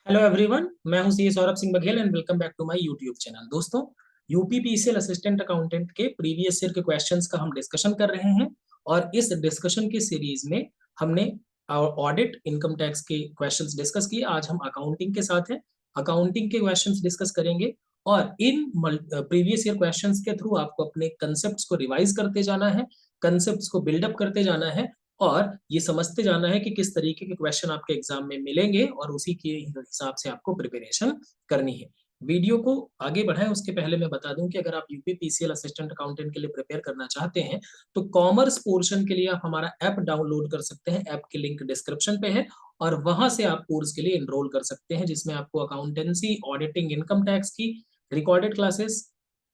Hello everyone, मैं हूं C Saurabh Singh Baghel and welcome back to my YouTube channel. दोस्तों, UPPCL assistant accountant के previous year के क्वेश्चंस का हम डिस्कशन कर रहे हैं। और इस डिस्कशन की सीरीज में हमने ऑडिट इनकम टैक्स के क्वेश्चंस डिस्कस किए। आज हम अकाउंटिंग के साथ हैं, अकाउंटिंग के क्वेश्चंस डिस्कस करेंगे। और इन प्रीवियस ईयर क्वेश्चंस के थ्रू आपको अपने कंसेप्ट को रिवाइज करते जाना है, कंसेप्ट को बिल्डअप करते जाना है और ये समझते जाना है कि किस तरीके के क्वेश्चन आपके एग्जाम में मिलेंगे और उसी के हिसाब से आपको प्रिपरेशन करनी है। वीडियो को आगे बढ़ाएं उसके पहले मैं बता दूं कि अगर आप यूपीपीसीएल असिस्टेंट अकाउंटेंट के लिए प्रिपेयर करना चाहते हैं तो कॉमर्स पोर्शन के लिए आप हमारा ऐप डाउनलोड कर सकते हैं। ऐप की लिंक डिस्क्रिप्शन पे है और वहां से आप कोर्स के लिए एनरोल कर सकते हैं, जिसमें आपको अकाउंटेंसी, ऑडिटिंग, इनकम टैक्स की recorded classes,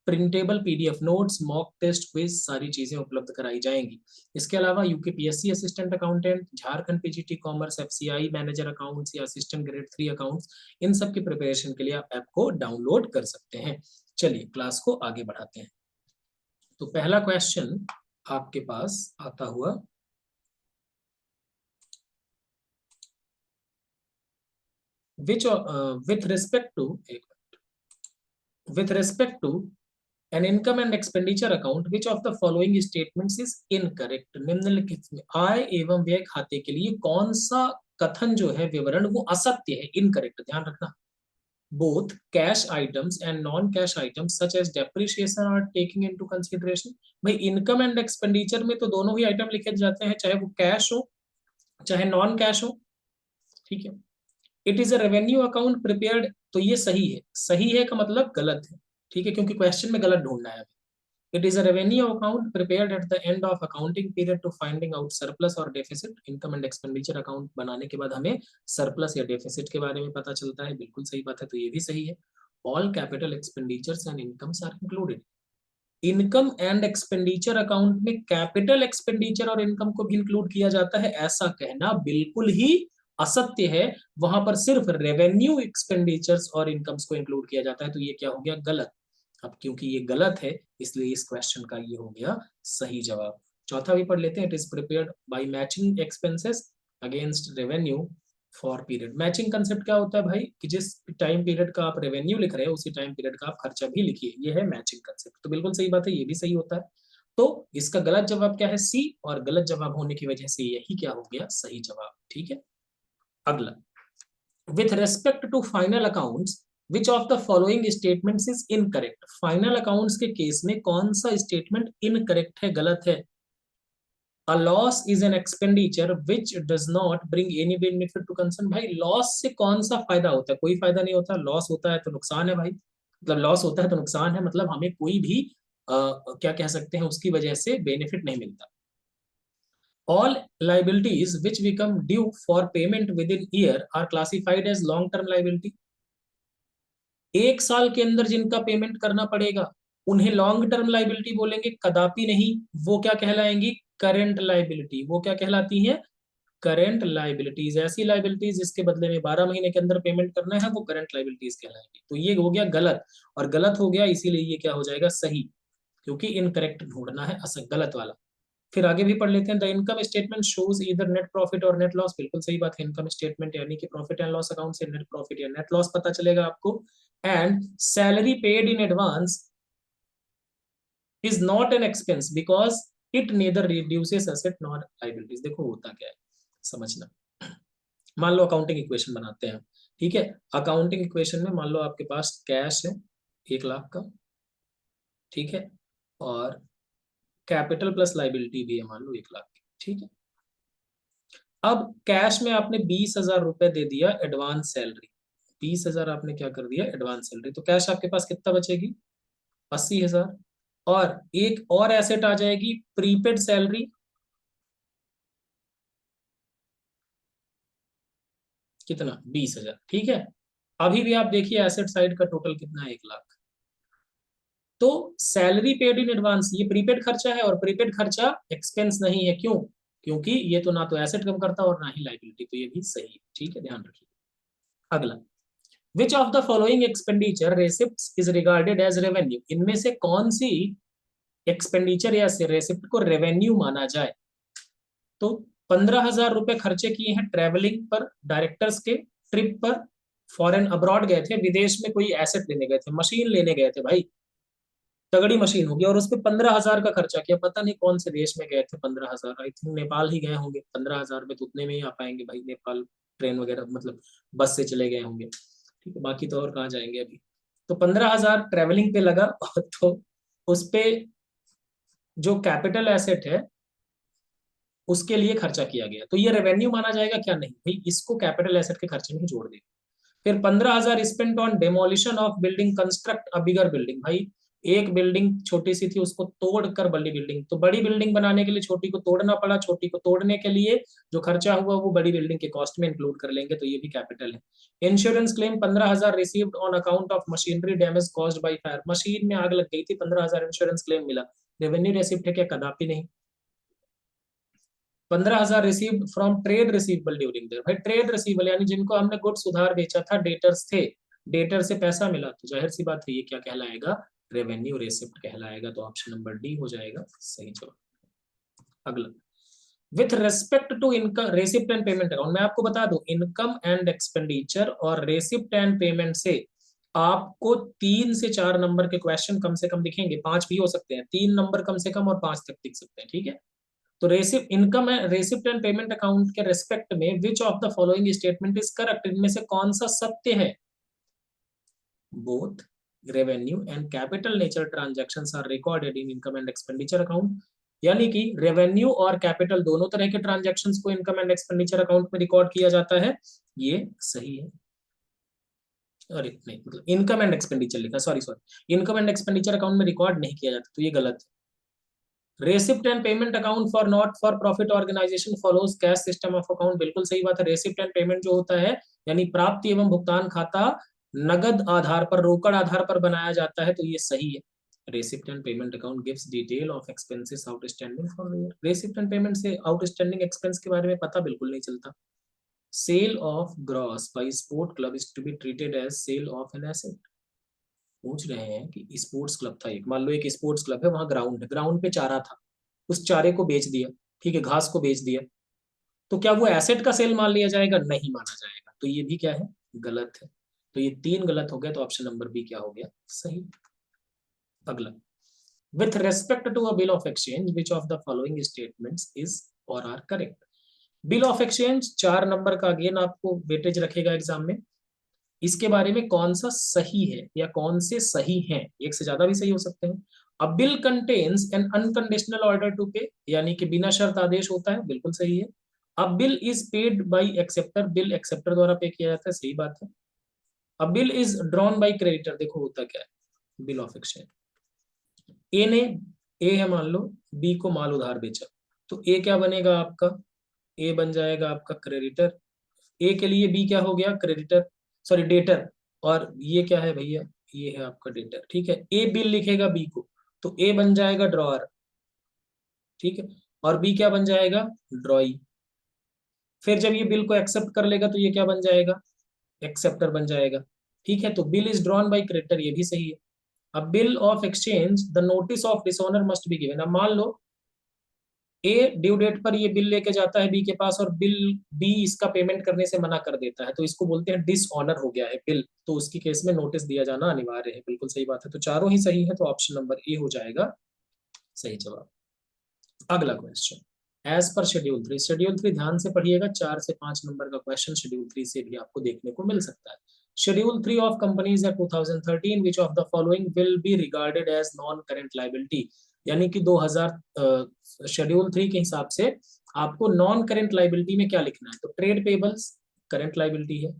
printable PDF notes, mock test, quiz, सारी चीजें उपलब्ध कराई जाएंगी। इसके अलावा UKPSC assistant accountant, Jharkhand PGT commerce, FCI manager accounts या असिस्टेंट ग्रेड 3 अकाउंट्स, इन सब की प्रिपरेशन के लिए आप ऐप को डाउनलोड कर सकते हैं। चलिए क्लास को आगे बढ़ाते हैं। तो पहला क्वेश्चन आपके पास आता हुआ, which with respect to with respect to an income and expenditure account, which of the following statements is incorrect? निम्नलिखित में आय एवं व्यय खाते के लिए कौन सा कथन जो है, विवरण, वो असत्य है, इनकरेक्ट। ध्यान रखना, both cash items and non cash items such as depreciation are taking into consideration। भाई इनकम एंड एक्सपेंडिचर में तो दोनों ही आइटम लिखे जाते हैं, चाहे वो कैश हो चाहे नॉन कैश हो। ठीक है। It is a revenue account prepared, तो ये सही है। सही है का मतलब गलत है, ठीक है, क्योंकि क्वेश्चन में गलत ढूंढना है। It is a revenue account prepared at the end of accounting period to finding out surplus और deficit. Income and expenditure account बनाने के बाद हमें सरप्लस या डेफिसिट के बारे में पता चलता है, बिल्कुल सही बात है, तो ये भी सही है। All capital expenditures and incomes are included. Income and expenditure account में कैपिटल एक्सपेंडिचर और इनकम को भी इंक्लूड किया जाता है, ऐसा कहना बिल्कुल ही असत्य है। वहां पर सिर्फ रेवेन्यू एक्सपेंडिचर्स और इनकम्स को इंक्लूड किया जाता है, तो ये क्या हो गया, गलत। अब क्योंकि ये गलत है इसलिए इस क्वेश्चन का ये हो गया सही जवाब। चौथा भी पढ़ लेते हैं। It is prepared by matching expenses against revenue for period. Matching concept क्या होता है भाई, कि जिस टाइम पीरियड का आप रेवेन्यू लिख रहे हो उसी टाइम पीरियड का आप खर्चा भी लिखिए, ये है मैचिंग कंसेप्ट। तो बिल्कुल सही बात है, ये भी सही होता है। तो इसका गलत जवाब क्या है, सी, और गलत जवाब होने की वजह से यही क्या हो गया, सही जवाब। ठीक है। अगला, with respect to final accounts which of the following statements is incorrect. Final accounts के केस में कौन सा स्टेटमेंट इनकरेक्ट है, गलत है। A loss is an expenditure which does not bring any benefit to concern। भाई लॉस से कौन सा फायदा होता है, कोई फायदा नहीं होता। लॉस होता है तो नुकसान है भाई, मतलब लॉस होता है तो नुकसान है, मतलब हमें कोई भी क्या कह सकते हैं, उसकी वजह से बेनिफिट नहीं मिलता। All liabilities which become due for payment within year are classified as long term liability। एक साल के अंदर जिनका पेमेंट करना पड़ेगा उन्हें लॉन्ग टर्म लाइबिलिटी बोलेंगे, कदापि नहीं। वो क्या कहलाएंगी, करेंट लाइबिलिटी। वो क्या कहलाती हैं, करेंट लाइबिलिटीज। ऐसी लाइबिलिटीज जिसके बदले में 12 महीने के अंदर पेमेंट करना है वो करेंट लाइबिलिटीज कहलाएंगी। तो ये हो गया गलत, और गलत हो गया इसीलिए ये क्या हो जाएगा, सही, क्योंकि इनकरेक्ट ढूंढना है, असल गलत वाला। फिर आगे भी पढ़ लेते हैं। द इनकम स्टेटमेंट शोज इधर नेट प्रॉफिट और नेट लॉस। बिल्कुल सही बात है, इनकम स्टेटमेंट यानी कि प्रॉफिट एंड लॉस अकाउंट से नेट प्रॉफिट या नेट लॉस पता चलेगा आपको। And salary paid in advance is not an expense because it neither reduces asset nor liabilities. देखो होता क्या है, समझना। मान लो अकाउंटिंग इक्वेशन बनाते हैं, ठीक है। अकाउंटिंग इक्वेशन में मान लो आपके पास कैश है 1 लाख का, ठीक है, और कैपिटल प्लस लाइबिलिटी भी है मान लो 1 लाख की, ठीक है। अब कैश में आपने 20,000 रुपए दे दिया एडवांस सैलरी, 20,000 आपने क्या कर दिया एडवांस सैलरी, तो कैश आपके पास कितना बचेगी, 80,000। और एक और एसेट आ जाएगी प्रीपेड सैलरी, कितना, 20,000, ठीक है। अभी भी आप देखिए एसेट साइड का टोटल कितना है, 1 लाख। तो सैलरी पेड इन एडवांस ये प्रीपेड खर्चा है, और प्रीपेड खर्चा एक्सपेंस नहीं है, क्यों, क्योंकि ये तो ना तो एसेट कम करता और ना ही लाइबिलिटी, तो ये भी सही है, ठीक है, ध्यान रखिए। अगला, which of the following expenditure receipt is regarded as revenue. इनमें से कौन सी एक्सपेंडिचर या रेसिप्ट को रेवेन्यू माना जाए। तो 15,000 रुपए खर्चे किए हैं ट्रेवलिंग पर, डायरेक्टर्स के ट्रिप पर, फॉरेन अब्रॉड गए थे, विदेश में कोई एसेट लेने गए थे, मशीन लेने गए थे भाई, तगड़ी मशीन होगी, और उस पर 15,000 का खर्चा किया, पता नहीं कौन से देश में गए थे, 15,000, आई थिंक नेपाल ही गए होंगे, 15,000 में तो उतने में ही आ पाएंगे भाई, नेपाल ट्रेन वगैरह मतलब बस से चले गए होंगे, ठीक है, बाकी तो और कहाँ जाएंगे अभी। तो 15,000 ट्रेवलिंग पे लगा तो उस पे जो कैपिटल एसेट है उसके लिए खर्चा किया गया, तो ये रेवेन्यू माना जाएगा क्या? नहीं भाई, इसको कैपिटल एसेट के खर्चे में ही जोड़ देगा। फिर 15,000 spent on demolition of building construct a bigger building, भाई एक बिल्डिंग छोटी सी थी उसको तोड़कर बड़ी बिल्डिंग, तो बड़ी बिल्डिंग बनाने के लिए छोटी को तोड़ना पड़ा, छोटी को तोड़ने के लिए जो खर्चा हुआ वो बड़ी बिल्डिंग के कॉस्ट में इंक्लूड कर लेंगे, तो ये भी कैपिटल है। Insurance claim 15,000 received on account of machinery damage caused by fire, machine में आग लग गई थी, 15,000 इंश्योरेंस क्लेम मिला, रेवेन्यू रेसिप्ट है क्या? कदापि नहीं। 15,000 received from trade receivable during their, भाई ट्रेड रिसीवेबल यानी जिनको हमने गुड्स उधार बेचा था, डेटर्स थे, डेटर से पैसा मिला, तो जाहिर सी बात है ये क्या कहलाएगा? रेवेन्यू रेसिप्ट कहलाएगा, तो ऑप्शन नंबर डी हो जाएगा सही जवाब। अगला, with respect to income receipt and payment account, मैं आपको बता दूं इनकम एंड एक्सपेंडिचर और रेसिप्ट एंड पेमेंट से आपको 3 से 4 नंबर के क्वेश्चन कम से कम दिखेंगे, 5 भी हो सकते हैं, 3 नंबर कम से कम और 5 तक दिख सकते हैं, ठीक है। तो रेसिप्ट इनकम है, रेसिप्ट एंड पेमेंट अकाउंट के रेस्पेक्ट में which of the following statement is correct, इनमें से कौन सा सत्य है? Both revenue and capital nature transactions are recorded in income and expenditure account, यानी कि रेवेन्यू और कैपिटल दोनों तरह के ट्रांजैक्शंस को इनकम एंड एक्सपेंडिचर अकाउंट में रिकॉर्ड किया जाता है, ये सही है। अरे नहीं, मतलब इनकम एंड एक्सपेंडिचर लिखा, sorry sorry, income and expenditure account में रिकॉर्ड नहीं किया जाता, तो ये गलत है। Receipt and payment account for not for profit organisation follows cash system of account, बिल्कुल सही बात है। रेसिप्ट एंड पेमेंट जो होता है यानी प्राप्ति एवं भुगतान खाता नगद आधार पर, रोकड़ आधार पर बनाया जाता है, तो ये सही है। Receipt and payment account gives detail of expenses outstanding for the year, receipt and payment से आउटस्टैंडिंग एक्सपेंस के बारे में पता बिल्कुल नहीं चलता। Sale of gross by sport club is to be treated as sale of an asset, पूछ रहे हैं कि स्पोर्ट्स क्लब था एक, मान लो एक स्पोर्ट्स क्लब है, वहां ग्राउंड है, ग्राउंड पे चारा था, उस चारे को बेच दिया, ठीक है, घास को बेच दिया, तो क्या वो एसेट का सेल मान लिया जाएगा? नहीं माना जाएगा, तो ये भी क्या है? गलत है। तो ये 3 गलत हो गया, तो ऑप्शन नंबर बी क्या हो गया? सही। अगला, with respect to a bill of exchange which of the following statements is or are correct. Bill of exchange 4 number का, अगेन आपको वेटेज रखेगा एग्जाम में, इसके बारे में कौन सा सही है या कौन से सही हैं, एक से ज्यादा भी सही हो सकते हैं। A bill contains an unconditional order to pay, यानी कि बिना शर्त आदेश होता है, बिल्कुल सही है। A bill is paid by acceptor, bill acceptor द्वारा पे किया जाता है, सही बात है। A bill is drawn by creditor, देखो होता क्या है बिल ऑफ एक्सचेंज, ए ने, ए है मान लो, बी को माल उधार बेचा, तो ए क्या बनेगा आपका? ए बन जाएगा आपका क्रेडिटर, ए के लिए बी क्या हो गया? क्रेडिटर, सॉरी डेटर, और ये क्या है भैया? ये है आपका डेटर, ठीक है। ए बिल लिखेगा बी को, तो ए बन जाएगा ड्रॉअर, ठीक है, और बी क्या बन जाएगा? ड्रॉई। फिर जब ये बिल को एक्सेप्ट कर लेगा तो ये क्या बन जाएगा? एक्सेप्टर बन जाएगा, ठीक है। तो bill is drawn by creditor, ये भी सही है। अब bill of exchange the notice of dishonour must be given, अब मान लो ए ड्यू डेट पर ये बिल लेके जाता है बी के पास, और बिल बी इसका पेमेंट करने से मना कर देता है, तो इसको बोलते हैं डिसऑनर हो गया है बिल, तो उसकी केस में नोटिस दिया जाना अनिवार्य है, बिल्कुल सही बात है। तो चारों ही सही है, तो ऑप्शन नंबर ए हो जाएगा सही जवाब। अगला क्वेश्चन, एज पर शेड्यूल 3, शेड्यूल 3 ध्यान से पढ़िएगा, 4 से 5 नंबर का क्वेश्चन शेड्यूल 3 से भी आपको देखने को मिल सकता है। Schedule 3 of companies act 2013 which of the following will be regarded as non current liability, यानी कि 2000 शेड्यूल 3 के हिसाब से आपको नॉन करेंट लाइबिलिटी में क्या लिखना है? तो ट्रेड पेबल्स करंट लाइबिलिटी है,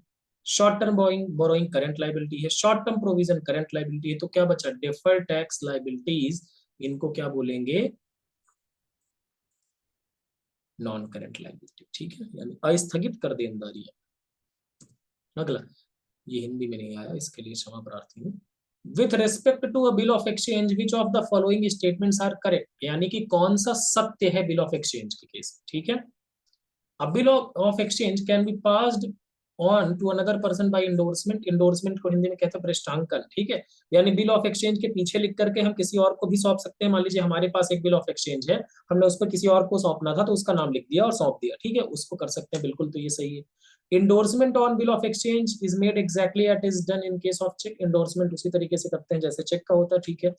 short term borrowing current liability है, short term provision current liability है, तो क्या बचा? डिफर्ड टैक्स लाइबिलिटीज, इनको क्या बोलेंगे? नॉन करेंट लाइबिलिटी, ठीक है, यानी अस्थगित कर देनदारी। अगला, ये हिंदी में नहीं आया, इसके लिए क्षमा प्रार्थी हूँ। With respect to a bill of exchange which of the following statements are correct, यानी कि कौन सा सत्य है बिल ऑफ एक्सचेंज के केस, ठीक है। A bill of exchange can be passed on to another person by endorsement, endorsement को हिंदी में कहते हैं पृष्ठांकन, ठीक है। यानी बिल ऑफ एक्सचेंज के पीछे लिख करके हम किसी और को भी सौंप सकते हैं। मान लीजिए हमारे पास एक बिल ऑफ एक्सचेंज है, हमने उस पर किसी और को सौंपना था तो उसका नाम लिख दिया और सौंप दिया, ठीक है, उसको कर सकते हैं बिल्कुल, तो ये सही है। Endorsement on bill of exchange is made exactly at is done in case of cheque, endorsement उसी तरीके से करते हैं जैसे चेक का होता है, ठीक है।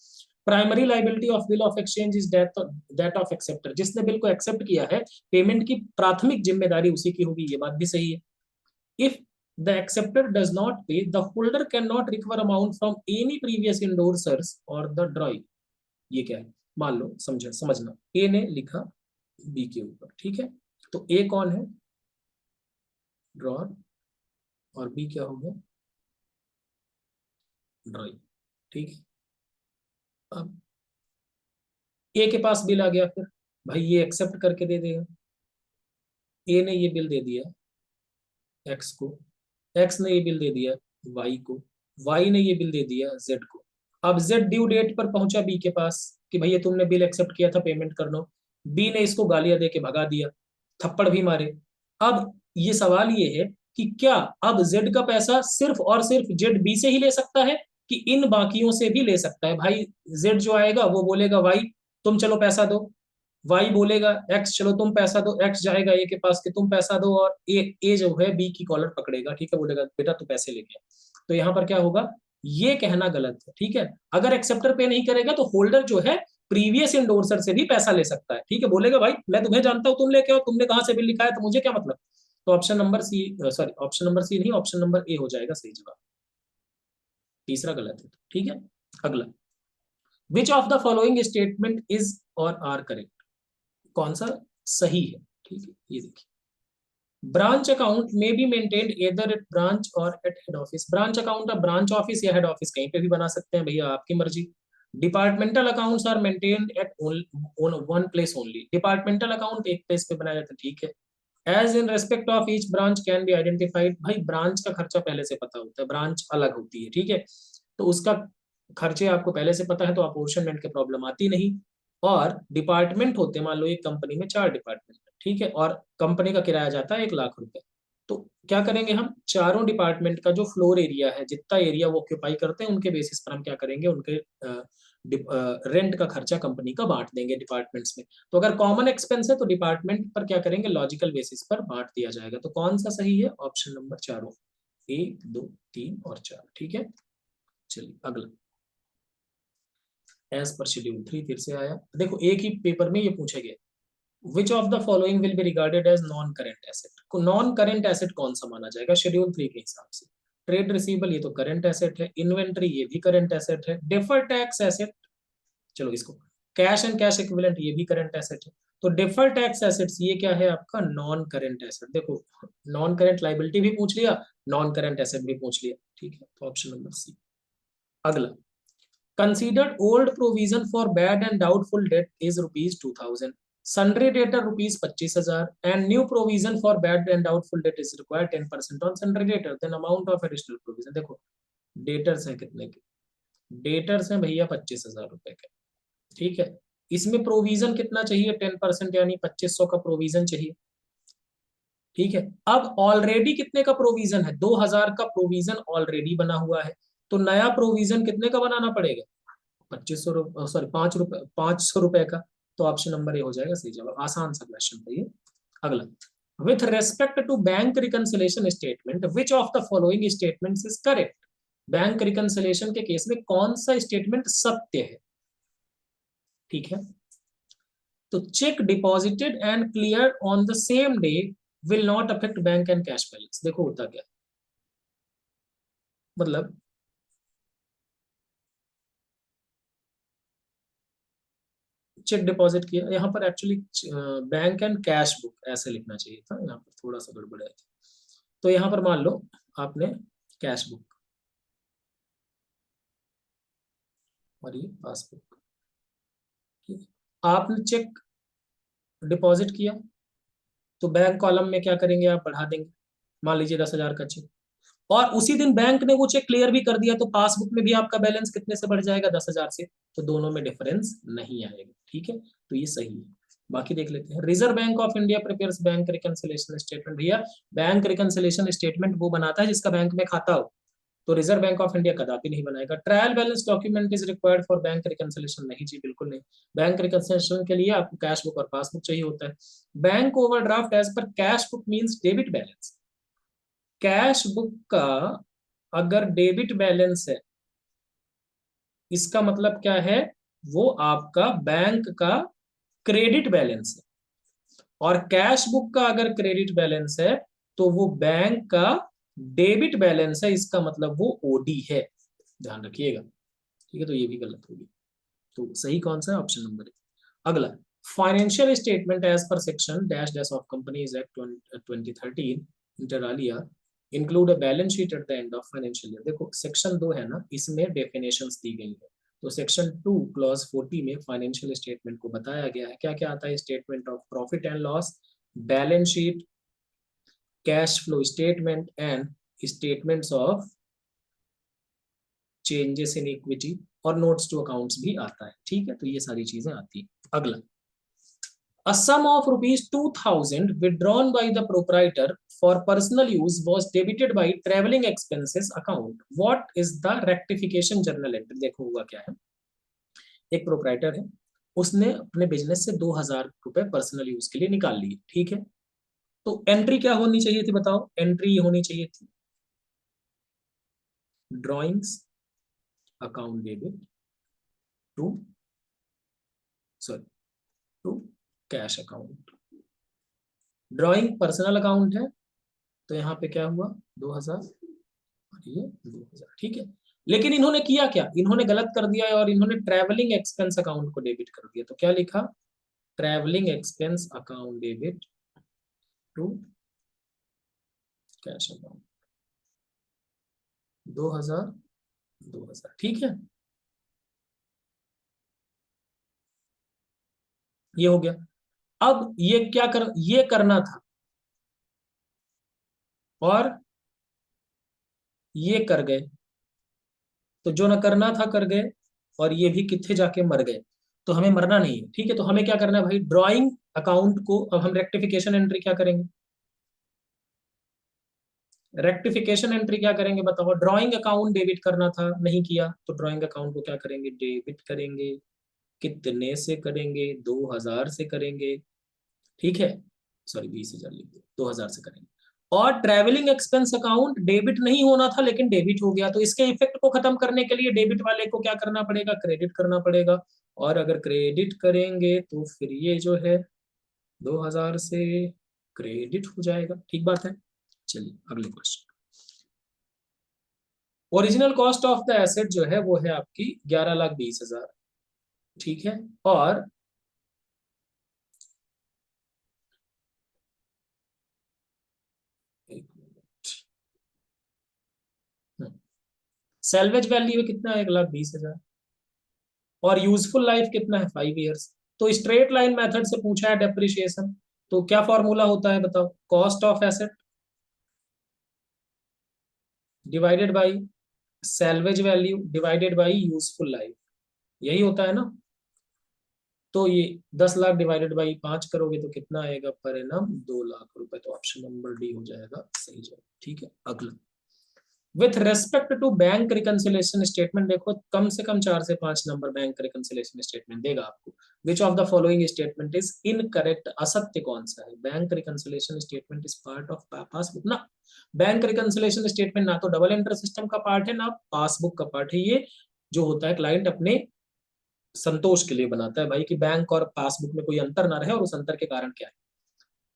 Primary liability of bill of exchange is that of acceptor, जिसने बिल को एक्सेप्ट किया है पेमेंट की प्राथमिक जिम्मेदारी उसी की होगी, ये बात भी सही है। If the acceptor does not pay, the holder cannot recover amount from any previous endorsers or the drawee। ये क्या है, मान लो, समझना, ए ने लिखा बी के ऊपर, ठीक है, तो ए कौन है, ड्रॉर, और बी क्या हो गया, ड्रॉई, ठीक है। अब ए के पास बिल आ गया, फिर भाई ये एक्सेप्ट करके दे देगा। ए ने ये बिल दे दिया एक्स को, एक्स ने ये बिल दे दिया वाई को, वाई ने ये बिल दे दिया जेड को। अब जेड ड्यू डेट पर पहुंचा बी के पास कि भैया तुमने बिल एक्सेप्ट किया था, पेमेंट कर लो। बी ने इसको गालियां दे के भगा दिया, थप्पड़ भी मारे। अब ये सवाल ये है कि क्या अब जेड का पैसा सिर्फ और सिर्फ जेड बी से ही ले सकता है कि इन बाकियों से भी ले सकता है। भाई जेड जो आएगा वो बोलेगा वाई तुम चलो पैसा दो, वाई बोलेगा एक्स चलो तुम पैसा दो, एक्स जाएगा ए के पास कि तुम पैसा दो, और ए जो है बी की कॉलर पकड़ेगा, ठीक है, बोलेगा बेटा तू पैसे लेके। तो यहाँ पर क्या होगा, ये कहना गलत है, ठीक है। अगर एक्सेप्टर पे नहीं करेगा तो होल्डर जो है प्रीवियस इंडोर्सर से भी पैसा ले सकता है, ठीक है, बोलेगा भाई मैं तुम्हें जानता हूं, तुम लेके आओ, तुमने कहां से बिल लिखा है तो मुझे क्या मतलब। तो option number C, sorry option number C नहीं, ऑप्शन नंबर ए हो जाएगा सही जवाब, तीसरा गलत है, ठीक है। अगला, which of the following statement is or are correct, कौन सा सही है, ठीक है, ये देखिए। Branch account may be maintained either at branch or at head office, branch account आप ब्रांच ऑफिस या हेड ऑफिस कहीं पे भी बना सकते हैं भैया, आपकी मर्जी। Departmental accounts are maintained at one place only, departmental account एक प्लेस पे बनाया जाता है, ठीक है। As in respect of each branch can be identified, भाई ब्रांच का खर्चा पहले से पता होता है, ब्रांच अलग होती है, ठीक है, तो उसका खर्चे आपको पहले से पता है तो अपोर्शनमेंट की प्रॉब्लम आती नहीं। और डिपार्टमेंट होते हैं, मान लो एक कंपनी में 4 डिपार्टमेंट, ठीक है, और कंपनी का किराया जाता है 1 लाख रुपए, तो क्या करेंगे हम, चारों डिपार्टमेंट का जो फ्लोर एरिया है, जितना एरिया वो ऑक्यूपाई करते हैं उनके बेसिस पर हम क्या करेंगे, उनके रेंट का खर्चा कंपनी का बांट देंगे डिपार्टमेंट्स में। तो अगर कॉमन एक्सपेंस है तो डिपार्टमेंट पर क्या करेंगे, लॉजिकल बेसिस पर बांट दिया जाएगा। तो कौन सा सही है, ऑप्शन नंबर चारों, 1 2 3 और 4, ठीक है। चलिए अगला, एज पर शेड्यूल 3 फिर से आया, देखो एक ही पेपर में ये पूछे गए, which of the following will be regarded as non current asset, को नॉन करेंट एसेट कौन सा माना जाएगा शेड्यूल 3 के हिसाब से। ट्रेड रिसीवेबल ये तो करेंट एसेट है, इन्वेंट्री ये भी करेंट एसेट है, डेफर टैक्स एसेट, चलो इसको, कैश एंड कैश इक्विवेलेंट ये भी करंट एसेट है। तो डेफर टैक्स एसेट्स ये क्या है आपका, नॉन करंट एसेट। देखो नॉन करंट लाइबिलिटी भी पूछ लिया, नॉन करंट एसेट भी पूछ लिया, ठीक है, तो ऑप्शन नंबर सी। अगला, considered old provision for bad and doubtful debt is ₹2000, sundry debtor ₹25,000 and new provision for bad and doubtful debt is required 10% on sundry debtor, then amount of additional provision. देखो debtors है कितने के, debtors हैं भैया ₹25,000 के, ठीक है। इसमें प्रोविजन कितना चाहिए, 10% यानी 2500 का प्रोविजन चाहिए, ठीक है। अब ऑलरेडी कितने का प्रोविजन है, 2000 का प्रोविजन ऑलरेडी बना हुआ है, तो नया प्रोविजन कितने का बनाना पड़ेगा, 2500, सॉरी 5 रुपए, 500 रुपए का। तो ऑप्शन नंबर ए हो जाएगा सही जवाब, आसान सा क्वेश्चन था ये। अगला, with respect to bank reconciliation statement which of the following statements is correct, bank reconciliation के केस में कौन सा स्टेटमेंट सत्य है, ठीक है। तो cheque deposited and clear on the same day will not affect bank and cash balance, देखो होता क्या, मतलब चेक डिपॉजिट किया, यहाँ पर actually bank and cash book ऐसे लिखना चाहिए था, यहाँ पर थोड़ा सा गड़बड़ है। तो यहाँ पर मान लो आपने कैश बुक और ये पासबुक, आपने चेक डिपॉजिट किया तो बैंक कॉलम में क्या करेंगे, आप बढ़ा देंगे, मान लीजिए 10,000 का चेक, और उसी दिन बैंक ने वो चेक क्लियर भी कर दिया तो पासबुक में भी आपका बैलेंस कितने से बढ़ जाएगा, 10,000 से, तो दोनों में डिफरेंस नहीं आएगा, ठीक है, तो ये सही है। बाकी देख लेते हैं। Reserve bank of India prepares bank reconciliation statement. भैया बैंक रिकंसिलिएशन स्टेटमेंट वो बनाता है जिसका बैंक में खाता हो, तो रिजर्व बैंक ऑफ इंडिया कदापि नहीं बनाएगा। Trial balance document is required for bank reconciliation. नहीं जी, बिल्कुल नहीं। बैंक रिकंसिलिएशन के लिए आपको कैश बुक और पासबुक चाहिए होता है। Bank overdraft as per cash book means debit balance. Cash book का अगर डेबिट बैलेंस है, इसका मतलब क्या है, वो आपका बैंक का क्रेडिट बैलेंस है। और कैश बुक का अगर क्रेडिट बैलेंस है तो वो बैंक का डेबिट बैलेंस है, इसका मतलब वो ओडी है, ध्यान रखिएगा। ठीक है, तो ये भी गलत होगी। तो सही कौन सा है? Option number A. अगला, financial statement as per section dash dash of companies act 2013 inter alia include a balance sheet at the end of financial year. देखो सेक्शन 2 है ना, इसमें डेफिनेशंस दी गई है। तो सेक्शन 2 क्लॉज 40 में फाइनेंशियल स्टेटमेंट को बताया गया है। क्या क्या आता है? Statement of profit and loss, balance sheet, cash flow statement and statements of changes in equity, और नोट्स टू अकाउंट्स भी आता है। ठीक है, तो ये सारी चीजें आती है। अगला, a sum of rupees 2000 withdrawn by the proprietor for personal use was debited by traveling expenses account. What is the rectification journal entry? देखो हुआ क्या है, एक प्रोप्राइटर है, उसने अपने बिजनेस से 2000 रुपए पर्सनल यूज के लिए निकाल लिए। ठीक है, तो एंट्री क्या होनी चाहिए थी? बताओ, एंट्री होनी चाहिए थी drawings account debit to, sorry, to cash account. Drawing personal account है, तो यहाँ पे क्या हुआ? 2000 और ये 2000। ठीक है, लेकिन इन्होंने किया क्या? इन्होंने गलत कर दिया है और इन्होंने ट्रैवलिंग एक्सपेंस अकाउंट को डेबिट कर दिया। तो क्या लिखा? Travelling expense account debit to cash account 2000 2000। ठीक है, ये हो गया। अब ये करना था और ये कर गए, तो जो न करना था कर गए, और ये भी कितने जाके मर गए। तो हमें मरना नहीं है। ठीक है, तो हमें क्या करना है भाई? ड्राइंग अकाउंट को अब हम रेक्टिफिकेशन एंट्री क्या करेंगे? रेक्टिफिकेशन एंट्री क्या करेंगे बताओ? ड्राइंग अकाउंट डेबिट करना था, नहीं किया, तो ड्राइंग अकाउंट को क्या करेंगे? डेबिट करेंगे। कितने से करेंगे? 2000 से करेंगे। ठीक है, सॉरी 20,000 लिख दो, 2000 से करेंगे। और ट्रैवलिंग एक्सपेंस अकाउंट डेबिट नहीं होना था लेकिन डेबिट हो गया, तो इसके इफेक्ट को खत्म करने के लिए डेबिट वाले को क्या करना पड़ेगा? क्रेडिट करना पड़ेगा। और अगर क्रेडिट करेंगे तो फिर ये जो है 2000 से क्रेडिट हो जाएगा। ठीक बात है। चलिए अगले question. Original cost of the asset जो है वो है आपकी 11,20,000। ठीक है, और सेल्वेज वैल्यू कितना है? 1,20,000। और यूजफुल लाइफ कितना है? 5 इयर्स। तो स्ट्रेट लाइन मेथड से पूछा है डेप्रिसिएशन, तो क्या फॉर्मूला होता है बताओ? Cost of asset divided by salvage value divided by useful life, यही होता है ना। तो ये 10 लाख डिवाइडेड बाई 5 करोगे तो कितना आएगा? परिणाम 2 लाख रुपए। तो ऑप्शन नंबर डी हो जाएगा सही जवाब। ठीक है, अगला, with respect to bank reconciliation statement. देखो कम से कम 4 से 5 नंबर बैंक रिकंसिलिएशन स्टेटमेंट देगा आपको। विच of the following statement is incorrect? असत्य कौन सा है? Bank reconciliation statement is part of passbook ना। बैंक रिकंसिलिएशन स्टेटमेंट ना तो डबल एंटर सिस्टम का पार्ट है ना पासबुक का पार्ट है। ये जो होता है क्लाइंट अपने संतोष के लिए बनाता है भाई, कि बैंक और पासबुक में कोई अंतर ना रहे, और उस अंतर के कारण क्या है।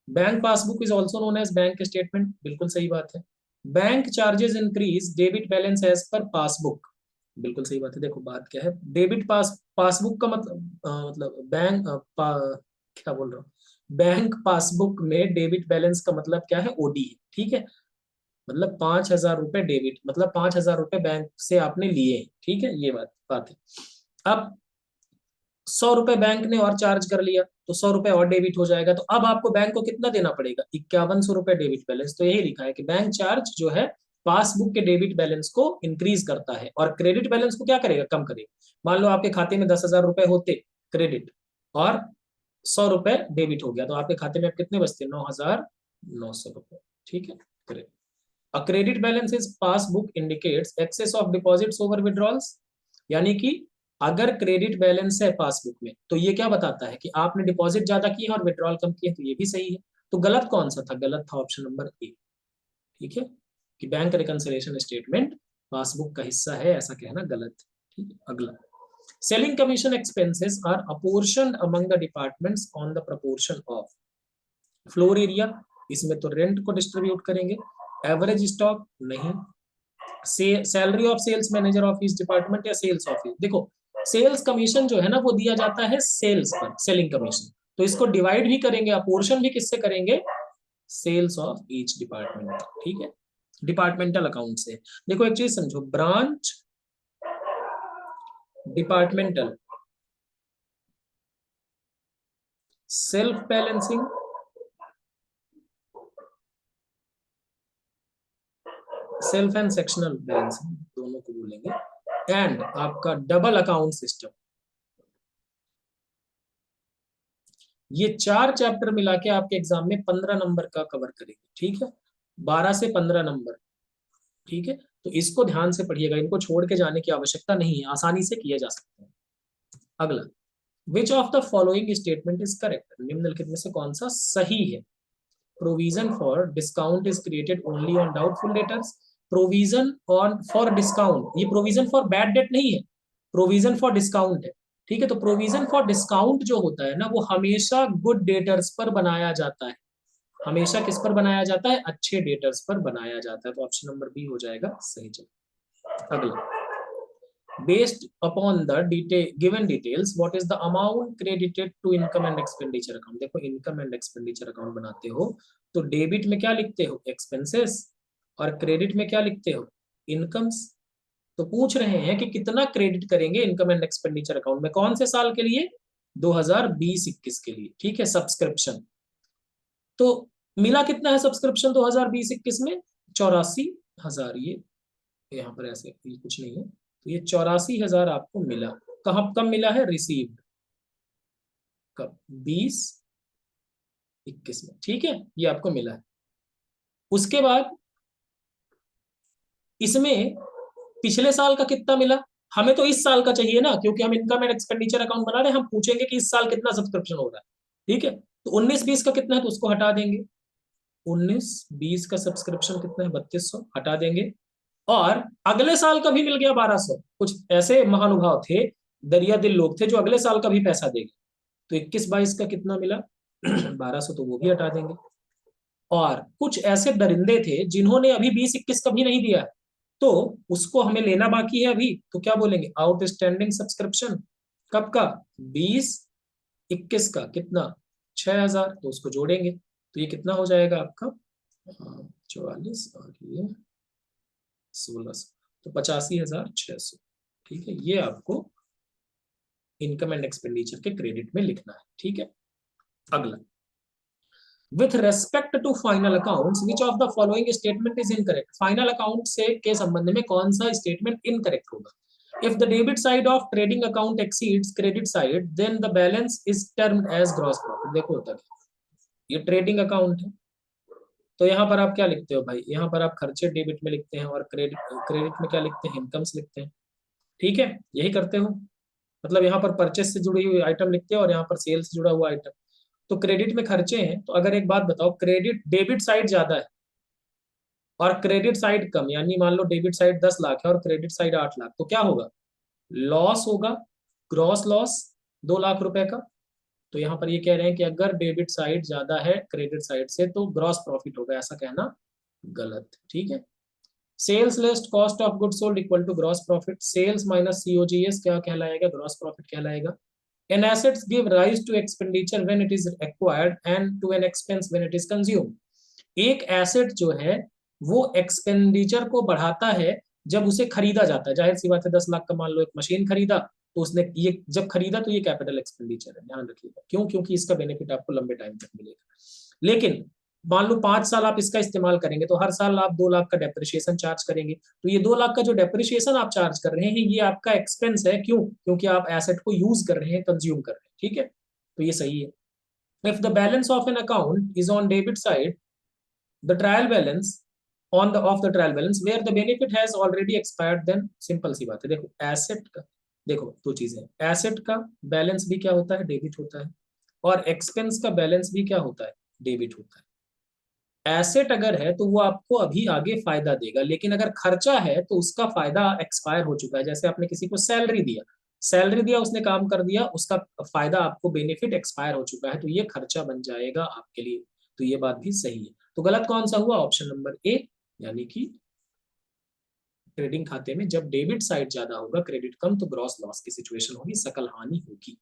Bank passbook is also known as bank statement, बिल्कुल सही बात है। Bank charges increase debit balance as per passbook, बिल्कुल सही बात है। देखो बात क्या है, डेबिट पासबुक का मतलब क्या बोल रहा हूँ, बैंक पासबुक में डेबिट बैलेंस का मतलब क्या है? ओडी है। ठीक है, मतलब 5,000 रुपए डेबिट, मतलब 5,000 रुपए बैंक से आपने लिए। ठीक है, ये बात है। अब 100 रुपए बैंक ने और चार्ज कर लिया तो 100 रुपए और डेबिट हो जाएगा, तो अब आपको बैंक को कितना देना पड़ेगा? 5100 रुपए डेबिट बैलेंस। तो यही लिखा है कि बैंक चार्ज जो है पासबुक के डेबिट बैलेंस को इंक्रीज करता है और क्रेडिट बैलेंस को क्या करेगा? कम करेगा। मान लो आपके खाते में 10,000 रुपए होते क्रेडिट, और 100 रुपए डेबिट हो गया, तो आपके खाते में अब कितने बचते हैं? 9,900 रुपए। ठीक है, correct. A credit balance is passbook indicates excess of deposits over withdrawals, यानी कि अगर क्रेडिट बैलेंस है पासबुक में तो ये क्या बताता है कि आपने डिपॉजिट ज्यादा की है और विड्रॉल कम की है, तो ये भी सही है। तो गलत कौन सा था? गलत था ऑप्शन नंबर ए। ठीक है, कि बैंक रिकंसिलिएशन स्टेटमेंट पासबुक का हिस्सा है, ऐसा कहना गलत। ठीक है, अगला, selling commission expenses are apportioned among the departments on the proportion of floor area, इसमें तो रेंट को डिस्ट्रीब्यूट करेंगे। एवरेज स्टॉक नहीं। Salary of sales manager of इस डिपार्टमेंट या सेल्स ऑफिस, देखो सेल्स कमीशन जो है ना वो दिया जाता है सेल्स पर, सेलिंग कमीशन, तो इसको डिवाइड भी करेंगे, अपोर्शन भी किससे करेंगे? Sales of each department. ठीक है, डिपार्टमेंटल अकाउंट से। देखो एक चीज समझो, branch, departmental, self balancing, self and sectional balancing दोनों को बोलेंगे, एंड आपका डबल अकाउंट सिस्टम, ये 4 चैप्टर मिला के आपके एग्जाम में 15 नंबर का कवर करेंगे। ठीक है, 12 से 15 नंबर। ठीक है, तो इसको ध्यान से पढ़िएगा, इनको छोड़ के जाने की आवश्यकता नहीं है, आसानी से किया जा सकता है। अगला, which of the following statement is correct, निम्नलिखित में से कौन सा सही है? Provision for discount is created only on doubtful debtors, provision on for discount, ये प्रोविजन फॉर बैड डेट नहीं है, प्रोविजन फॉर डिस्काउंट है। ठीक है, तो प्रोविजन फॉर डिस्काउंट जो होता है ना वो हमेशा गुड डेटर्स पर बनाया जाता है, हमेशा किस पर बनाया जाता है? अच्छे डेटर्स पर बनाया जाता है, तो ऑप्शन नंबर बी हो जाएगा सही। चलो अगला, based upon the given details what is the amount credited to income and expenditure account। देखो इनकम एंड एक्सपेंडिचर अकाउंट बनाते हो तो डेबिट में क्या लिखते हो? एक्सपेंसेस, और क्रेडिट में क्या लिखते हो? इनकम्स। तो पूछ रहे हैं कि कितना क्रेडिट करेंगे इनकम एंड एक्सपेंडिचर अकाउंट में, कौन से साल के लिए? 2020-21 के लिए। ठीक है, सब्सक्रिप्शन तो मिला कितना है सब्सक्रिप्शन 2020-21 में? 84,000। ये यहाँ पर ऐसे ये कुछ नहीं है, तो ये 84,000 आपको मिला। कहाँ कब मिला है? रिसीव्ड कब? 20-21 में। ठीक है, ये आपको मिला है। उसके बाद इसमें पिछले साल का कितना मिला? हमें तो इस साल का चाहिए ना, क्योंकि हम इनकम एंड एक्सपेंडिचर अकाउंट बना रहे हैं, हम पूछेंगे कि इस साल कितना सब्सक्रिप्शन हो रहा है। ठीक है, तो 19-20 का कितना है तो उसको हटा देंगे। 19-20 का सब्सक्रिप्शन कितना है? 3200, हटा देंगे। और अगले साल का भी मिल गया 1200, कुछ ऐसे महानुभाव थे, दरिया दिल लोग थे जो अगले साल का भी पैसा देंगे, तो 21-22 का कितना मिला? 1200, तो वो भी हटा देंगे। और कुछ ऐसे दरिंदे थे जिन्होंने अभी 20-21 का भी नहीं दिया, तो उसको हमें लेना बाकी है अभी, तो क्या बोलेंगे? आउटस्टैंडिंग सब्सक्रिप्शन कब का? 20-21 का कितना? 6,000, तो उसको जोड़ेंगे, तो ये कितना हो जाएगा आपका? 44 और ये 1600, तो 85,600। ठीक है, ये आपको इनकम एंड एक्सपेंडिचर के क्रेडिट में लिखना है। ठीक है, अगला, with respect to final accounts which of the following statement is incorrect, final account से के संबंध में कौन सा स्टेटमेंट इनकरेक्ट होगा? If the debit side of trading account exceeds credit side then the balance is termed as gross profit. देखो होता है, ये ट्रेडिंग अकाउंट है, तो यहाँ पर आप क्या लिखते हो भाई? यहाँ पर आप खर्चे डेबिट में लिखते हैं और क्रेडिट क्रेडिट में क्या लिखते हैं? इनकम्स लिखते हैं। ठीक है, यही करते हो, मतलब यहाँ पर परचेस से जुड़ी हुई आइटम लिखते हैं और यहाँ पर सेल से जुड़ा हुआ आइटम। तो क्रेडिट में खर्चे हैं, तो अगर एक बात बताओ, क्रेडिट डेबिट साइड ज्यादा है और क्रेडिट साइड कम, यानी मान लो डेबिट साइड 10 लाख है और क्रेडिट साइड 8 लाख, तो क्या होगा? लॉस होगा, ग्रॉस लॉस 2 लाख रुपए का। तो यहाँ पर ये कह रहे हैं कि अगर डेबिट साइड ज्यादा है क्रेडिट साइड से तो ग्रॉस प्रॉफिट होगा, ऐसा कहना गलत। ठीक है, sales less cost of good sold equal to gross profit, sales minus COGS क्या कहलाएगा? ग्रॉस प्रॉफिट कहलाएगा। An assets give rise to expenditure when it is acquired and to an expense when it is consumed। एक asset जो है वो expenditure को बढ़ाता है जब उसे खरीदा जाता है। जाहिर सी बात है, 10 लाख का मान लो एक मशीन खरीदा, तो उसने ये जब खरीदा तो ये कैपिटल एक्सपेंडिचर है, ध्यान रखिएगा। क्यों? क्योंकि इसका बेनिफिट आपको लंबे टाइम तक मिलेगा। लेकिन मान लो 5 साल आप इसका इस्तेमाल करेंगे तो हर साल आप 2 लाख का डेप्रिसिएशन चार्ज करेंगे, तो ये 2 लाख का जो डेप्रिसिएशन आप चार्ज कर रहे हैं ये आपका एक्सपेंस है। क्यों? क्योंकि आप एसेट को यूज कर रहे हैं, कंज्यूम कर रहे हैं। ठीक है, तो ये सही है। If the balance of an account is on debit side, the trial balance on the of the trial balance where the benefit has already expired, then simple सी बात है। देखो एसेट का, देखो दो चीजें, एसेट का बैलेंस भी क्या होता है, डेबिट होता है, और एक्सपेंस का बैलेंस भी क्या होता है, डेबिट होता है। एसेट अगर है तो वो आपको अभी आगे फायदा देगा, लेकिन अगर खर्चा है तो उसका फायदा एक्सपायर हो चुका है। जैसे आपने किसी को सैलरी दिया, सैलरी दिया, उसने काम कर दिया, उसका फायदा आपको बेनिफिट एक्सपायर हो चुका है, तो ये खर्चा बन जाएगा आपके लिए। तो ये बात भी सही है। तो गलत कौन सा हुआ, ऑप्शन नंबर ए, यानी कि ट्रेडिंग खाते में जब डेबिट साइड ज्यादा होगा, क्रेडिट कम, तो ग्रॉस लॉस की सिचुएशन होगी, सकल हानि होगी।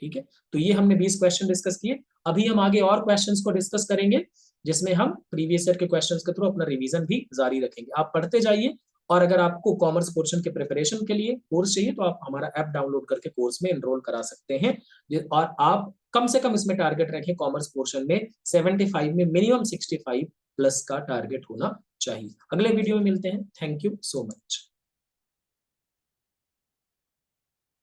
ठीक है, तो ये हमने 20 क्वेश्चन डिस्कस किए। अभी हम आगे और क्वेश्चंस को डिस्कस करेंगे, जिसमें हम प्रीवियस ईयर के क्वेश्चंस के थ्रू अपना रिवीजन भी जारी रखेंगे। आप पढ़ते जाइए, और अगर आपको कॉमर्स पोर्शन के प्रिपरेशन के लिए कोर्स चाहिए तो आप हमारा ऐप डाउनलोड करके कोर्स में एनरोल करा सकते हैं। और आप कम से कम इसमें टारगेट रखें, कॉमर्स पोर्शन में 75 में मिनिमम 65 प्लस का टारगेट होना चाहिए। अगले वीडियो में मिलते हैं। Thank you so much.